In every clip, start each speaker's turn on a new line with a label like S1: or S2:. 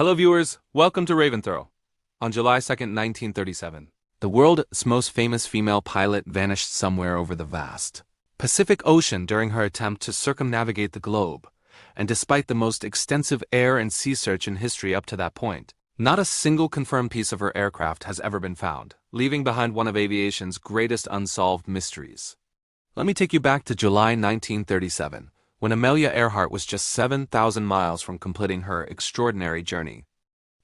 S1: Hello viewers, welcome to Raventhrow. On July 2nd, 1937, the world's most famous female pilot vanished somewhere over the vast Pacific Ocean during her attempt to circumnavigate the globe, and despite the most extensive air and sea search in history up to that point, not a single confirmed piece of her aircraft has ever been found, leaving behind one of aviation's greatest unsolved mysteries. Let me take you back to July 1937, when Amelia Earhart was just 7,000 miles from completing her extraordinary journey.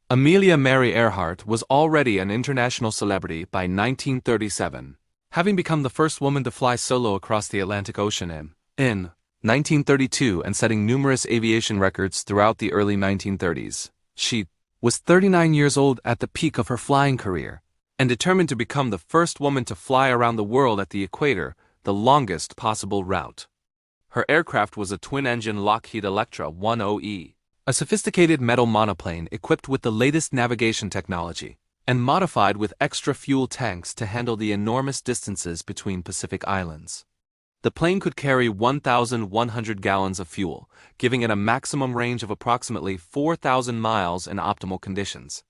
S1: Amelia Mary Earhart was already an international celebrity by 1937, having become the first woman to fly solo across the Atlantic Ocean in 1932 and setting numerous aviation records throughout the early 1930s. She was 39 years old at the peak of her flying career, and determined to become the first woman to fly around the world at the equator, the longest possible route. Her aircraft was a twin-engine Lockheed Electra 10E, a sophisticated metal monoplane equipped with the latest navigation technology, and modified with extra fuel tanks to handle the enormous distances between Pacific islands. The plane could carry 1,100 gallons of fuel, giving it a maximum range of approximately 4,000 miles in optimal conditions.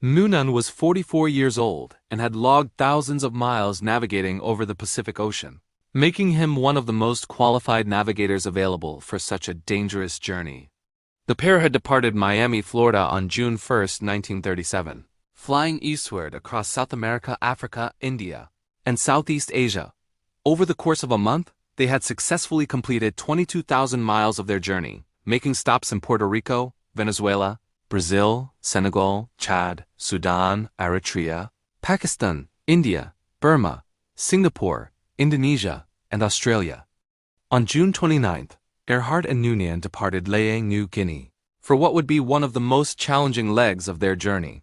S1: Noonan was 44 years old and had logged thousands of miles navigating over the Pacific Ocean, making him one of the most qualified navigators available for such a dangerous journey. The pair had departed Miami, Florida on June 1, 1937, flying eastward across South America, Africa, India, and Southeast Asia. Over the course of a month, they had successfully completed 22,000 miles of their journey, making stops in Puerto Rico, Venezuela, Brazil, Senegal, Chad, Sudan, Eritrea, Pakistan, India, Burma, Singapore, Indonesia, and Australia. On June 29th, Earhart and Noonan departed Lae, New Guinea, for what would be one of the most challenging legs of their journey.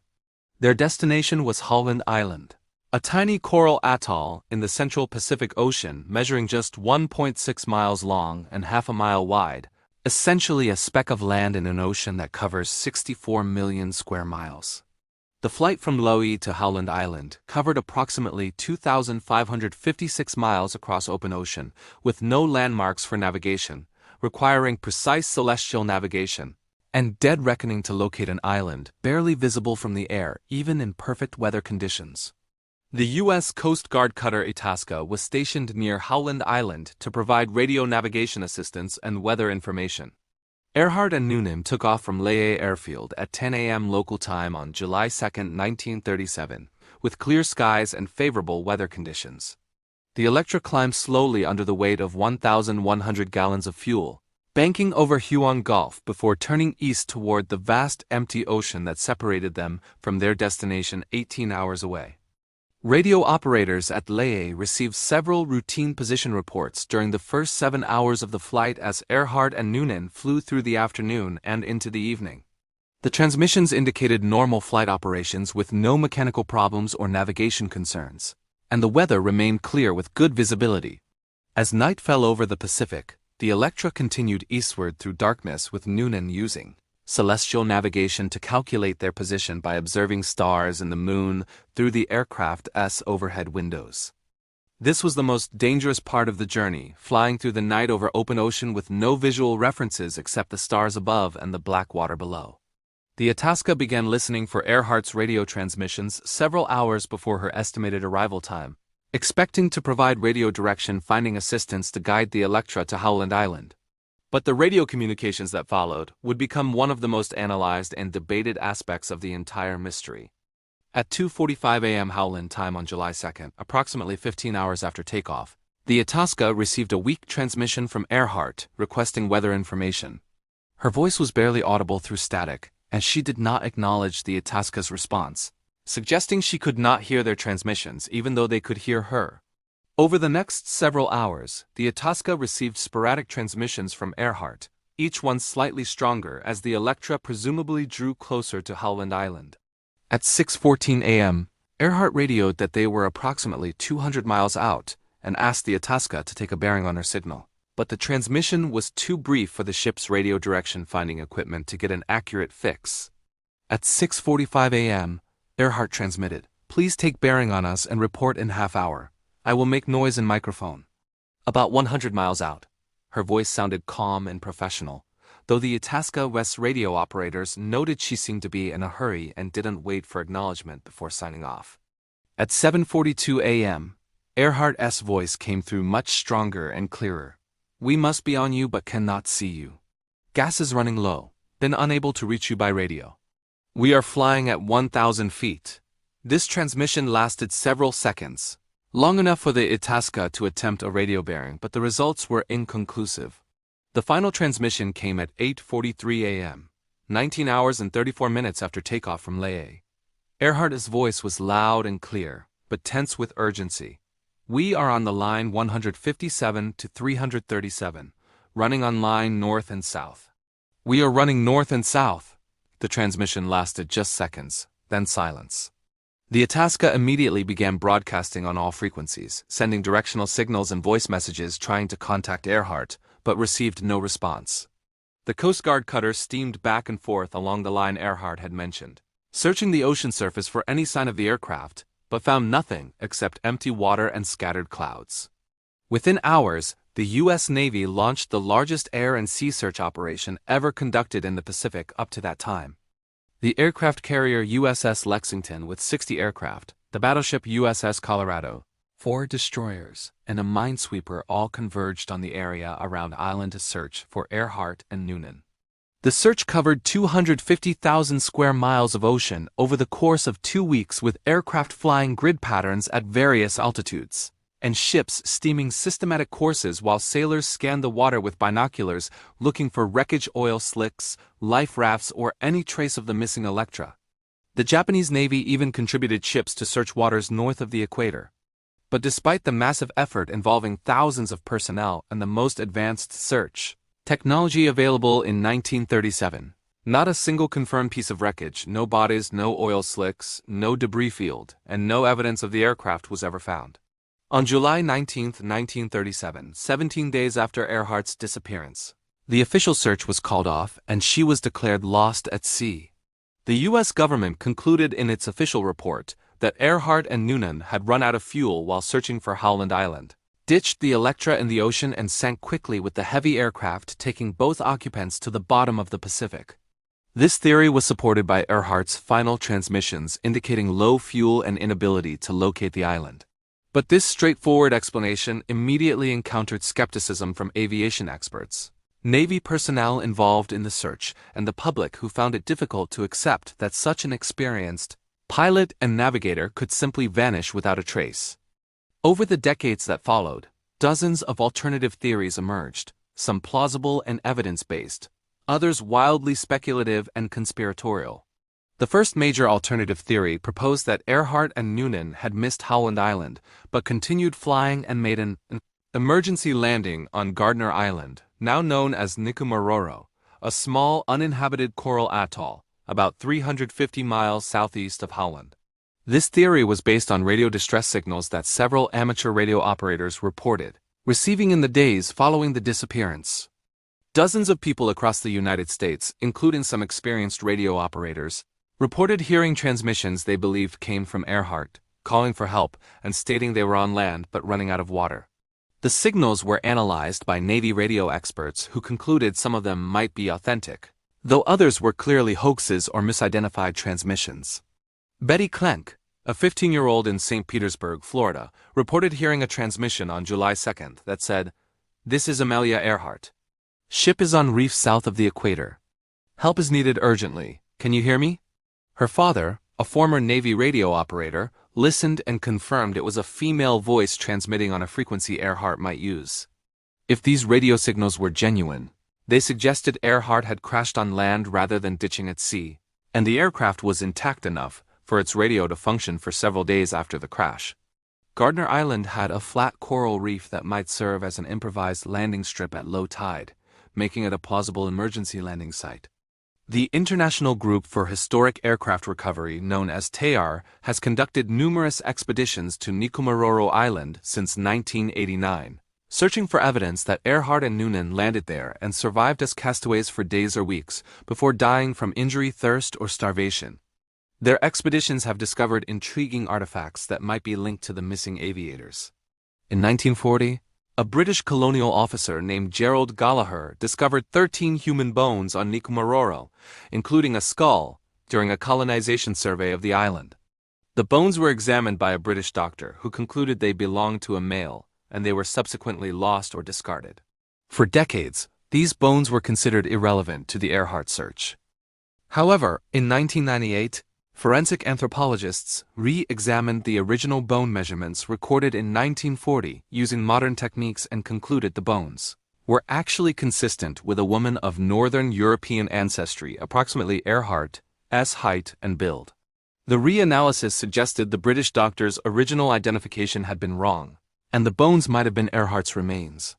S1: Their destination was Howland Island, a tiny coral atoll in the central Pacific Ocean measuring just 1.6 miles long and half a mile wide, essentially a speck of land in an ocean that covers 64 million square miles. The flight from Lae to Howland Island covered approximately 2,556 miles across open ocean, with no landmarks for navigation, requiring precise celestial navigation, and dead reckoning to locate an island barely visible from the air even in perfect weather conditions. The U.S. Coast Guard cutter Itasca was stationed near Howland Island to provide radio navigation assistance and weather information. Earhart and Noonan took off from Lae Airfield at 10 a.m. local time on July 2, 1937, with clear skies and favorable weather conditions. The Electra climbed slowly under the weight of 1,100 gallons of fuel, banking over Huon Gulf before turning east toward the vast empty ocean that separated them from their destination 18 hours away. Radio operators at Lae received several routine position reports during the first 7 hours of the flight as Earhart and Noonan flew through the afternoon and into the evening. The transmissions indicated normal flight operations with no mechanical problems or navigation concerns, and the weather remained clear with good visibility. As night fell over the Pacific, the Electra continued eastward through darkness with Noonan using celestial navigation to calculate their position by observing stars and the moon through the aircraft's overhead windows. This was the most dangerous part of the journey, flying through the night over open ocean with no visual references except the stars above and the black water below. The Itasca began listening for Earhart's radio transmissions several hours before her estimated arrival time, expecting to provide radio direction finding assistance to guide the Electra to Howland Island. But the radio communications that followed would become one of the most analyzed and debated aspects of the entire mystery. At 2:45 a.m. Howland time on July 2nd, approximately 15 hours after takeoff, the Itasca received a weak transmission from Earhart requesting weather information. Her voice was barely audible through static, and she did not acknowledge the Itasca's response, suggesting she could not hear their transmissions even though they could hear her. Over the next several hours, the Itasca received sporadic transmissions from Earhart, each one slightly stronger as the Electra presumably drew closer to Howland Island. At 6:14 a.m., Earhart radioed that they were approximately 200 miles out and asked the Itasca to take a bearing on her signal. But the transmission was too brief for the ship's radio direction finding equipment to get an accurate fix. At 6:45 a.m., Earhart transmitted, Please take bearing on us and report in half hour. I will make noise in microphone. About 100 miles out. Her voice sounded calm and professional, though the Itasca West radio operators noted she seemed to be in a hurry and didn't wait for acknowledgement before signing off. At 7:42 a.m., Earhart's voice came through much stronger and clearer. We must be on you but cannot see you. Gas is running low, been unable to reach you by radio. We are flying at 1,000 feet. This transmission lasted several seconds, long enough for the Itasca to attempt a radio bearing, but the results were inconclusive. The final transmission came at 8:43 a.m., 19 hours and 34 minutes after takeoff from Lae. Earhart's voice was loud and clear, but tense with urgency. We are on the line 157 to 337, running on line north and south. We are running north and south. The transmission lasted just seconds, then silence. The Itasca immediately began broadcasting on all frequencies, sending directional signals and voice messages trying to contact Earhart, but received no response. The Coast Guard cutter steamed back and forth along the line Earhart had mentioned, searching the ocean surface for any sign of the aircraft, but found nothing except empty water and scattered clouds. Within hours, the U.S. Navy launched the largest air and sea search operation ever conducted in the Pacific up to that time. The aircraft carrier USS Lexington with 60 aircraft, the battleship USS Colorado, 4 destroyers, and a minesweeper all converged on the area around island to search for Earhart and Noonan. The search covered 250,000 square miles of ocean over the course of 2 weeks, with aircraft flying grid patterns at various altitudes, and ships steaming systematic courses while sailors scanned the water with binoculars looking for wreckage, oil slicks, life rafts, or any trace of the missing Electra. The Japanese Navy even contributed ships to search waters north of the equator. But despite the massive effort involving thousands of personnel and the most advanced search technology available in 1937, not a single confirmed piece of wreckage, no bodies, no oil slicks, no debris field, and no evidence of the aircraft was ever found. On July 19, 1937, 17 days after Earhart's disappearance, the official search was called off and she was declared lost at sea. The U.S. government concluded in its official report that Earhart and Noonan had run out of fuel while searching for Howland Island, ditched the Electra in the ocean, and sank quickly with the heavy aircraft taking both occupants to the bottom of the Pacific. This theory was supported by Earhart's final transmissions indicating low fuel and inability to locate the island. But this straightforward explanation immediately encountered skepticism from aviation experts, Navy personnel involved in the search, and the public, who found it difficult to accept that such an experienced pilot and navigator could simply vanish without a trace. Over the decades that followed, dozens of alternative theories emerged, some plausible and evidence-based, others wildly speculative and conspiratorial. The first major alternative theory proposed that Earhart and Noonan had missed Howland Island, but continued flying and made an emergency landing on Gardner Island, now known as Nikumaroro, a small uninhabited coral atoll, about 350 miles southeast of Howland. This theory was based on radio distress signals that several amateur radio operators reported receiving in the days following the disappearance. Dozens of people across the United States, including some experienced radio operators, reported hearing transmissions they believed came from Earhart, calling for help and stating they were on land but running out of water. The signals were analyzed by Navy radio experts who concluded some of them might be authentic, though others were clearly hoaxes or misidentified transmissions. Betty Klenk, a 15-year-old in St. Petersburg, Florida, reported hearing a transmission on July 2nd that said, "This is Amelia Earhart. Ship is on reef south of the equator. Help is needed urgently. Can you hear me?" Her father, a former Navy radio operator, listened and confirmed it was a female voice transmitting on a frequency Earhart might use. If these radio signals were genuine, they suggested Earhart had crashed on land rather than ditching at sea, and the aircraft was intact enough for its radio to function for several days after the crash. Gardner Island had a flat coral reef that might serve as an improvised landing strip at low tide, making it a plausible emergency landing site. The International Group for Historic Aircraft Recovery, known as TAR, has conducted numerous expeditions to Nikumaroro Island since 1989, searching for evidence that Earhart and Noonan landed there and survived as castaways for days or weeks before dying from injury, thirst, or starvation. Their expeditions have discovered intriguing artifacts that might be linked to the missing aviators. In 1940, a British colonial officer named Gerald Gallagher discovered 13 human bones on Nikumaroro, including a skull, during a colonization survey of the island. The bones were examined by a British doctor who concluded they belonged to a male, and they were subsequently lost or discarded. For decades, these bones were considered irrelevant to the Earhart search. However, in 1998, forensic anthropologists re-examined the original bone measurements recorded in 1940 using modern techniques and concluded the bones were actually consistent with a woman of Northern European ancestry, approximately Earhart's height and build. The reanalysis suggested the British doctor's original identification had been wrong, and the bones might have been Earhart's remains.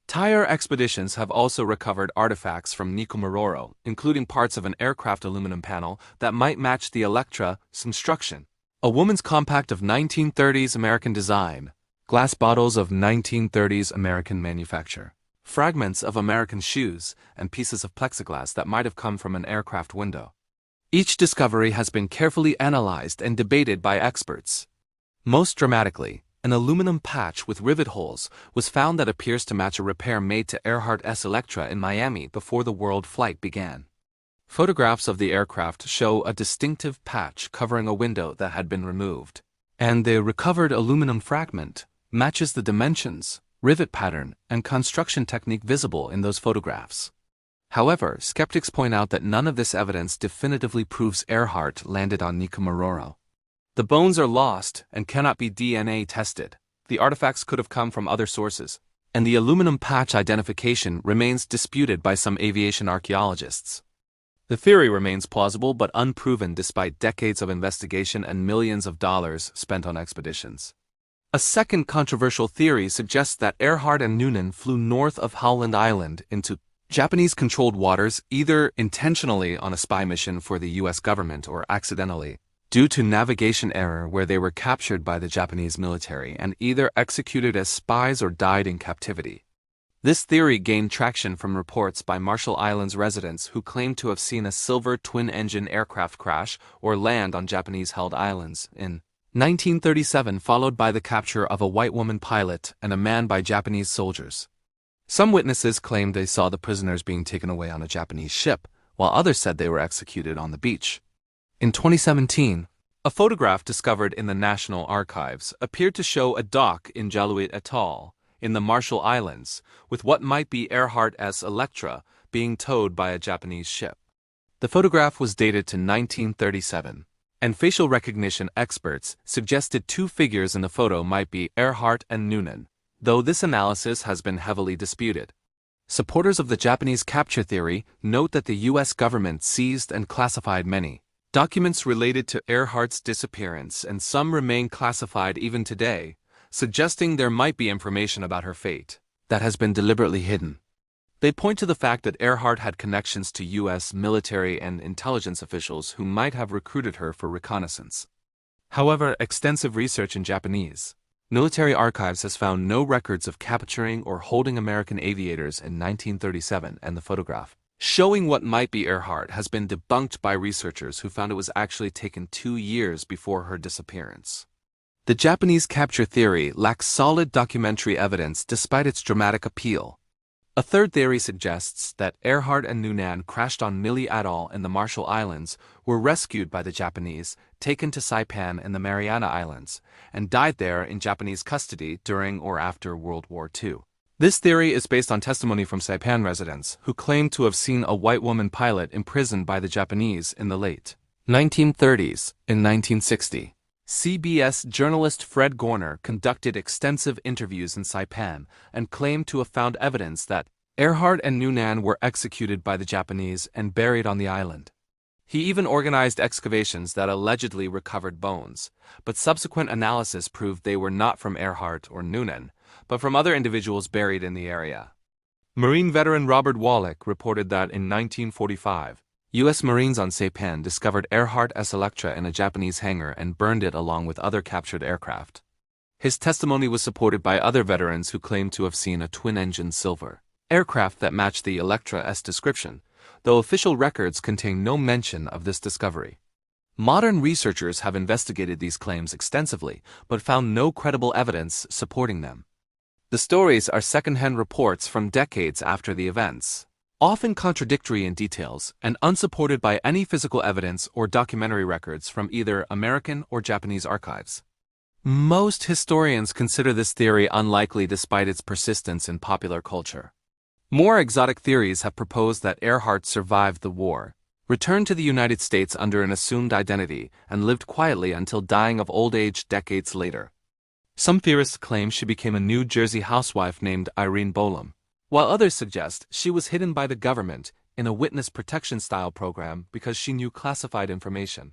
S1: Thai expeditions have also recovered artifacts from Nikumaroro, including parts of an aircraft aluminum panel that might match the Electra's construction, a woman's compact of 1930s American design, glass bottles of 1930s American manufacture, fragments of American shoes, and pieces of plexiglass that might have come from an aircraft window. Each discovery has been carefully analyzed and debated by experts. Most dramatically, an aluminum patch with rivet holes was found that appears to match a repair made to Earhart's Electra in Miami before the world flight began. Photographs of the aircraft show a distinctive patch covering a window that had been removed, and the recovered aluminum fragment matches the dimensions, rivet pattern, and construction technique visible in those photographs. However, skeptics point out that none of this evidence definitively proves Earhart landed on Nikumaroro. The bones are lost and cannot be DNA tested. The artifacts could have come from other sources, and the aluminum patch identification remains disputed by some aviation archaeologists. The theory remains plausible but unproven despite decades of investigation and millions of dollars spent on expeditions. A second controversial theory suggests that Earhart and Noonan flew north of Howland Island into Japanese-controlled waters, either intentionally on a spy mission for the U.S. government or accidentally, due to navigation error where they were captured by the Japanese military and either executed as spies or died in captivity. This theory gained traction from reports by Marshall Islands residents who claimed to have seen a silver twin-engine aircraft crash or land on Japanese-held islands in 1937, followed by the capture of a white woman pilot and a man by Japanese soldiers. Some witnesses claimed they saw the prisoners being taken away on a Japanese ship, while others said they were executed on the beach. In 2017, a photograph discovered in the National Archives appeared to show a dock in Jaluit Atoll, in the Marshall Islands, with what might be Earhart's Electra being towed by a Japanese ship. The photograph was dated to 1937, and facial recognition experts suggested two figures in the photo might be Earhart and Noonan, though this analysis has been heavily disputed. Supporters of the Japanese capture theory note that the U.S. government seized and classified many documents related to Earhart's disappearance, and some remain classified even today, suggesting there might be information about her fate that has been deliberately hidden. They point to the fact that Earhart had connections to U.S. military and intelligence officials who might have recruited her for reconnaissance. However, extensive research in Japanese military archives has found no records of capturing or holding American aviators in 1937, and the photograph showing what might be Earhart has been debunked by researchers who found it was actually taken 2 years before her disappearance. The Japanese capture theory lacks solid documentary evidence despite its dramatic appeal. A third theory suggests that Earhart and Noonan crashed on Amelia Atoll in the Marshall Islands, were rescued by the Japanese, taken to Saipan in the Mariana Islands, and died there in Japanese custody during or after World War II. This theory is based on testimony from Saipan residents who claim to have seen a white woman pilot imprisoned by the Japanese in the late 1930s and 1960. CBS journalist Fred Noonan conducted extensive interviews in Saipan and claimed to have found evidence that Earhart and Noonan were executed by the Japanese and buried on the island. He even organized excavations that allegedly recovered bones, but subsequent analysis proved they were not from Earhart or Noonan, but from other individuals buried in the area. Marine veteran Robert Wallach reported that in 1945, U.S. Marines on Saipan discovered Earhart's Electra in a Japanese hangar and burned it along with other captured aircraft. His testimony was supported by other veterans who claimed to have seen a twin-engine silver aircraft that matched the Electra's description, though official records contain no mention of this discovery. Modern researchers have investigated these claims extensively, but found no credible evidence supporting them. The stories are secondhand reports from decades after the events, often contradictory in details and unsupported by any physical evidence or documentary records from either American or Japanese archives. Most historians consider this theory unlikely despite its persistence in popular culture. More exotic theories have proposed that Earhart survived the war, returned to the United States under an assumed identity, and lived quietly until dying of old age decades later. Some theorists claim she became a New Jersey housewife named Irene Bolam, while others suggest she was hidden by the government in a witness protection-style program because she knew classified information.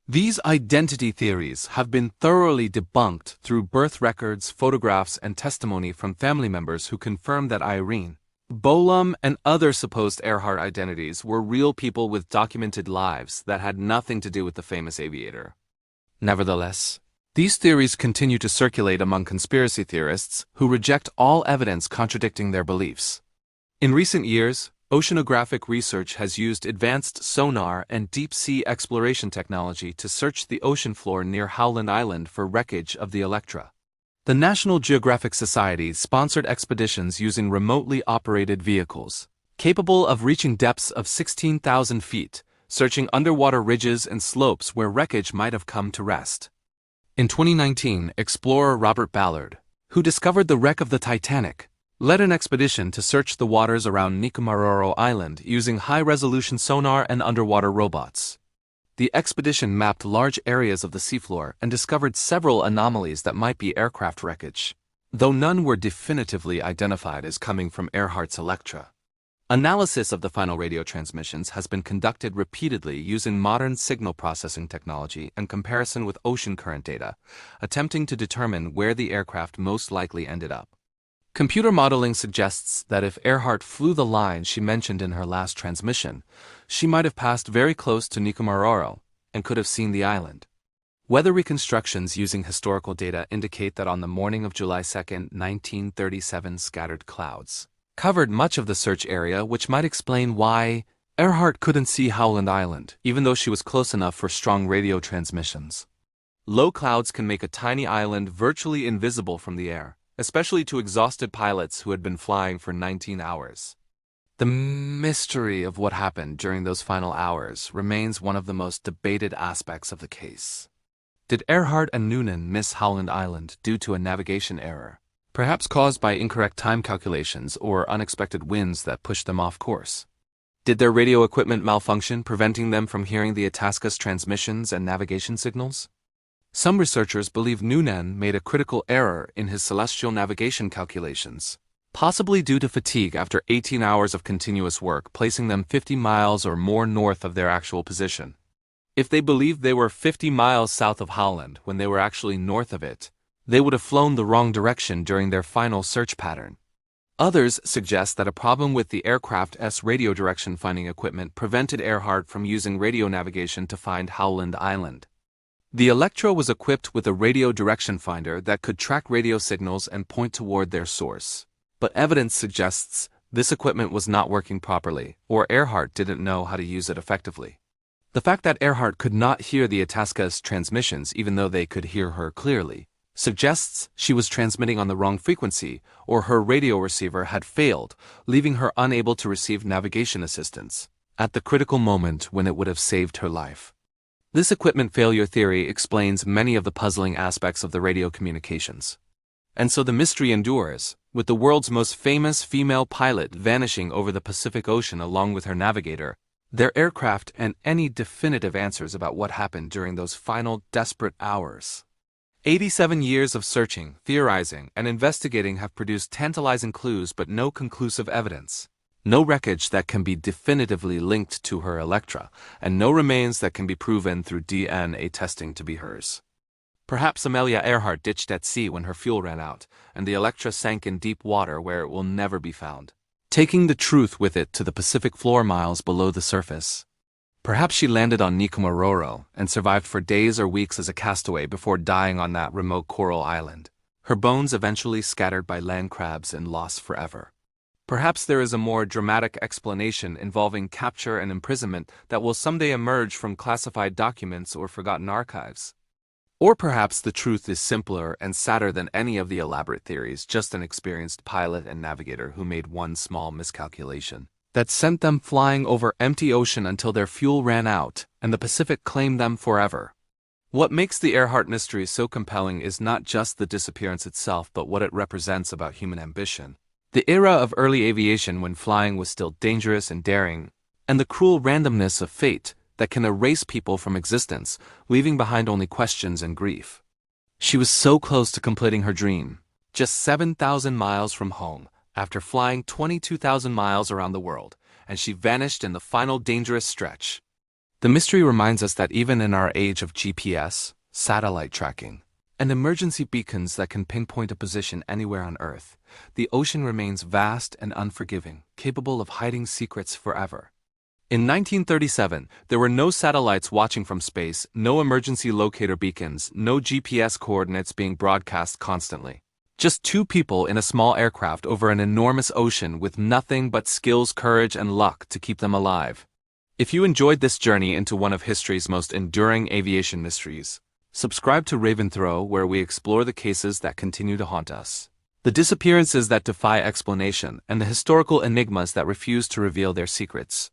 S1: These identity theories have been thoroughly debunked through birth records, photographs, and testimony from family members who confirm that Irene Bolam and other supposed Earhart identities were real people with documented lives that had nothing to do with the famous aviator. Nevertheless, these theories continue to circulate among conspiracy theorists who reject all evidence contradicting their beliefs. In recent years, oceanographic research has used advanced sonar and deep-sea exploration technology to search the ocean floor near Howland Island for wreckage of the Electra. The National Geographic Society sponsored expeditions using remotely operated vehicles, capable of reaching depths of 16,000 feet, searching underwater ridges and slopes where wreckage might have come to rest. In 2019, explorer Robert Ballard, who discovered the wreck of the Titanic, led an expedition to search the waters around Nikumaroro Island using high-resolution sonar and underwater robots. The expedition mapped large areas of the seafloor and discovered several anomalies that might be aircraft wreckage, though none were definitively identified as coming from Earhart's Electra. Analysis of the final radio transmissions has been conducted repeatedly using modern signal processing technology and comparison with ocean current data, attempting to determine where the aircraft most likely ended up. Computer modeling suggests that if Earhart flew the line she mentioned in her last transmission, she might have passed very close to Nikumaroro and could have seen the island. Weather reconstructions using historical data indicate that on the morning of July 2, 1937, scattered clouds covered much of the search area, which might explain why Earhart couldn't see Howland Island, even though she was close enough for strong radio transmissions. Low clouds can make a tiny island virtually invisible from the air, especially to exhausted pilots who had been flying for 19 hours. The mystery of what happened during those final hours remains one of the most debated aspects of the case. Did Earhart and Noonan miss Howland Island due to a navigation error, perhaps caused by incorrect time calculations or unexpected winds that pushed them off course? Did their radio equipment malfunction, preventing them from hearing the Itasca's transmissions and navigation signals? Some researchers believe Noonan made a critical error in his celestial navigation calculations, possibly due to fatigue after 18 hours of continuous work, placing them 50 miles or more north of their actual position. If they believed they were 50 miles south of Howland when they were actually north of it, they would have flown the wrong direction during their final search pattern. Others suggest that a problem with the aircraft's radio direction finding equipment prevented Earhart from using radio navigation to find Howland Island. The Electra was equipped with a radio direction finder that could track radio signals and point toward their source. But evidence suggests this equipment was not working properly, or Earhart didn't know how to use it effectively. The fact that Earhart could not hear the Itasca's transmissions even though they could hear her clearly suggests she was transmitting on the wrong frequency, or her radio receiver had failed, leaving her unable to receive navigation assistance at the critical moment when it would have saved her life. This equipment failure theory explains many of the puzzling aspects of the radio communications. And so the mystery endures, with the world's most famous female pilot vanishing over the Pacific Ocean along with her navigator, their aircraft, and any definitive answers about what happened during those final desperate hours. 87 years of searching, theorizing, and investigating have produced tantalizing clues but no conclusive evidence. No wreckage that can be definitively linked to her Electra, and no remains that can be proven through DNA testing to be hers. Perhaps Amelia Earhart ditched at sea when her fuel ran out, and the Electra sank in deep water where it will never be found, taking the truth with it to the Pacific floor miles below the surface. Perhaps she landed on Nikumaroro and survived for days or weeks as a castaway before dying on that remote coral island, her bones eventually scattered by land crabs and lost forever. Perhaps there is a more dramatic explanation involving capture and imprisonment that will someday emerge from classified documents or forgotten archives. Or perhaps the truth is simpler and sadder than any of the elaborate theories, just an experienced pilot and navigator who made one small miscalculation that sent them flying over empty ocean until their fuel ran out and the Pacific claimed them forever. What makes the Earhart mystery so compelling is not just the disappearance itself, but what it represents about human ambition. The era of early aviation, when flying was still dangerous and daring, and the cruel randomness of fate that can erase people from existence, leaving behind only questions and grief. She was so close to completing her dream, just 7,000 miles from home, after flying 22,000 miles around the world, and she vanished in the final dangerous stretch. The mystery reminds us that even in our age of GPS, satellite tracking, and emergency beacons that can pinpoint a position anywhere on Earth, the ocean remains vast and unforgiving, capable of hiding secrets forever. In 1937, there were no satellites watching from space, no emergency locator beacons, no GPS coordinates being broadcast constantly. Just two people in a small aircraft over an enormous ocean with nothing but skills, courage, and luck to keep them alive. If you enjoyed this journey into one of history's most enduring aviation mysteries, subscribe to Raven Throw, where we explore the cases that continue to haunt us, the disappearances that defy explanation, and the historical enigmas that refuse to reveal their secrets.